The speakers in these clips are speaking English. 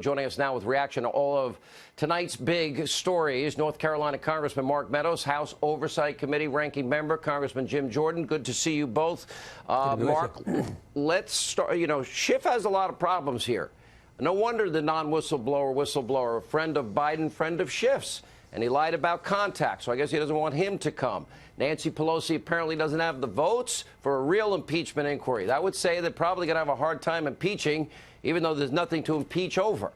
Joining us now with reaction to all of tonight's big stories, North Carolina Congressman Mark Meadows, House Oversight Committee ranking member, Congressman Jim Jordan. Good to see you both. Mark, let's start. You know, Schiff has a lot of problems here. No wonder the whistleblower, a friend of Biden, friend of Schiff's. And he lied about contacts, so I guess he doesn't want him to come. Nancy Pelosi apparently doesn't have the votes for a real impeachment inquiry. That would say they're probably going to have a hard time impeaching, even though there's nothing to impeach over.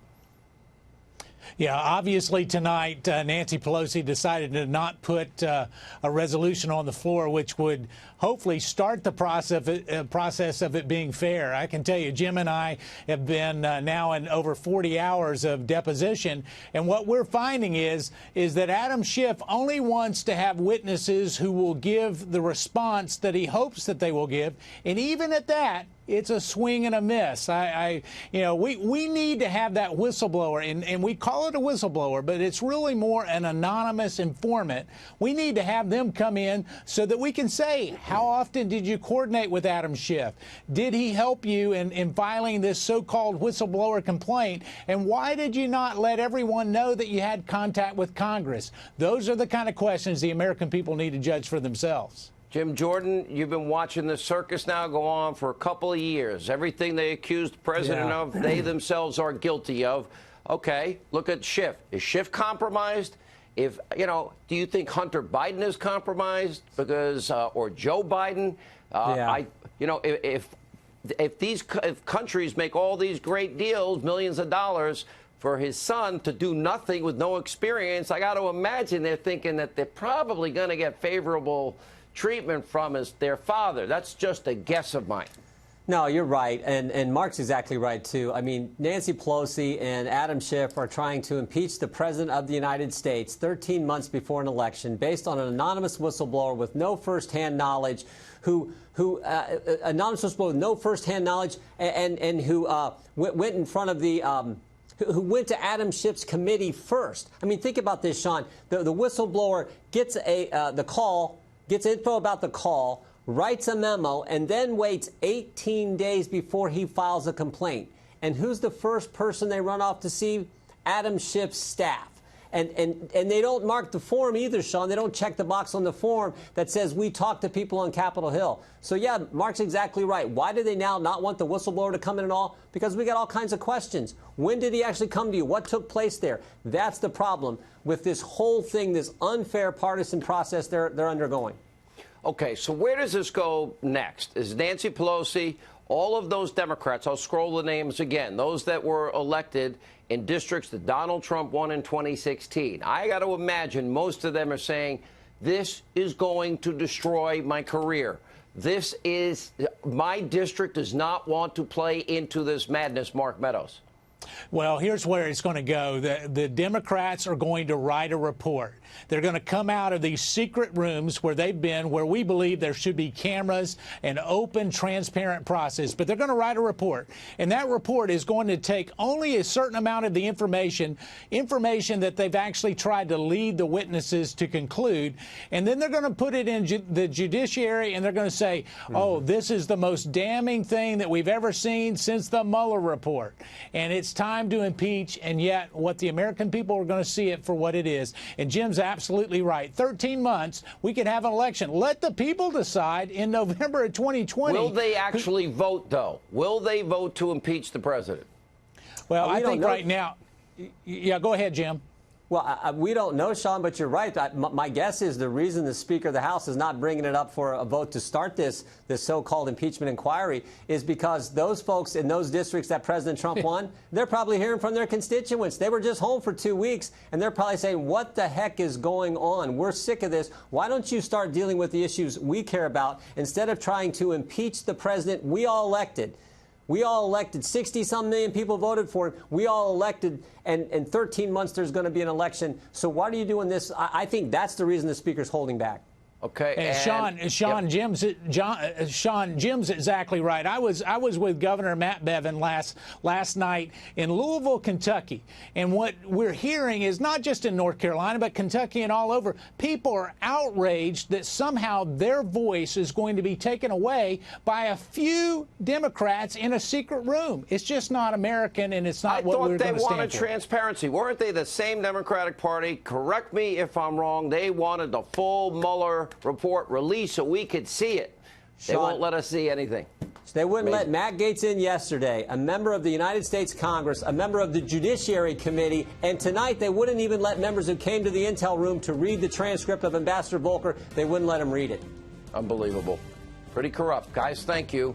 Yeah, obviously tonight, Nancy Pelosi decided to not put a resolution on the floor, which would hopefully start the process of it being fair. I can tell you, Jim and I have been now in over 40 hours of deposition, and what we're finding is that Adam Schiff only wants to have witnesses who will give the response that he hopes that they will give, and even at that, it's a swing and a miss. We need to have that whistleblower, and we call it a whistleblower, but it's really more an anonymous informant. We need to have them come in so that we can say, how often did you coordinate with Adam Schiff? Did he help you in filing this so-called whistleblower complaint? And why did you not let everyone know that you had contact with Congress? Those are the kind of questions the American people need to judge for themselves. Jim Jordan, you've been watching this circus now go on for a couple of years. Everything they accused the president of, they themselves are guilty of. Okay, look at Schiff. Is Schiff compromised? Do you think Hunter Biden is compromised because, or Joe Biden? If countries make all these great deals, millions of dollars for his son to do nothing with no experience, I got to imagine they're thinking that they're probably going to get favorable treatment from their father. That's just a guess of mine. No, you're right, and Mark's exactly right, too. I mean, Nancy Pelosi and Adam Schiff are trying to impeach the President of the United States 13 months before an election based on an anonymous whistleblower with no firsthand knowledge, anonymous whistleblower with no firsthand knowledge and who went in front of the who went to Adam Schiff's committee first. I mean, think about this, Sean. The whistleblower gets the call, gets info about the call, writes a memo, and then waits 18 days before he files a complaint. And who's the first person they run off to see? Adam Schiff's staff. And they don't mark the form either, Sean. They don't check the box on the form that says we talked to people on Capitol Hill. So, yeah, Mark's exactly right. Why do they now not want the whistleblower to come in at all? Because we got all kinds of questions. When did he actually come to you? What took place there? That's the problem with this whole thing, this unfair partisan process they're undergoing. Okay, so where does this go next? Is Nancy Pelosi, all of those Democrats, I'll scroll the names again, those that were elected in districts that Donald Trump won in 2016. I got to imagine most of them are saying, this is going to destroy my career. My district does not want to play into this madness, Mark Meadows. Well, here's where it's going to go. The Democrats are going to write a report. They're going to come out of these secret rooms where they've been, where we believe there should be cameras and open, transparent process. But they're going to write a report. And that report is going to take only a certain amount of the information that they've actually tried to lead the witnesses to conclude. And then they're going to put it in the judiciary, and they're going to say, oh, this is the most damning thing that we've ever seen since the Mueller report. And it's time to impeach, and yet what the American people are going to see it for what it is. And Jim's absolutely right. 13 months, we could have an election. Let the people decide in November of 2020. Will they actually vote, though? Will they vote to impeach the president? Well, I think right now, yeah, go ahead, Jim. Well, we don't know, Sean, but you're right. My guess is the reason the Speaker of the House is not bringing it up for a vote to start this so-called impeachment inquiry is because those folks in those districts that President Trump won, they're probably hearing from their constituents. They were just home for 2 weeks, and they're probably saying, what the heck is going on? We're sick of this. Why don't you start dealing with the issues we care about instead of trying to impeach the president we all elected? We all elected, 60-some million people voted for him. We all elected, and in 13 months there's going to be an election. So why are you doing this? I think that's the reason the Speaker's holding back. Okay, and Sean Jim's exactly right. I was with Governor Matt Bevin last night in Louisville, Kentucky, and what we're hearing is not just in North Carolina, but Kentucky and all over. People are outraged that somehow their voice is going to be taken away by a few Democrats in a secret room. It's just not American, and it's not what we're going to stand for. I thought they wanted transparency. Weren't they the same Democratic Party? Correct me if I'm wrong. They wanted the full Mueller report released so we could see it. They won't let us see anything. They wouldn't let Matt Gaetz in yesterday, a member of the United States Congress, a member of the Judiciary Committee, and tonight they wouldn't even let members who came to the intel room to read the transcript of Ambassador Volker. They wouldn't let him read it. Unbelievable. Pretty corrupt. Guys, thank you.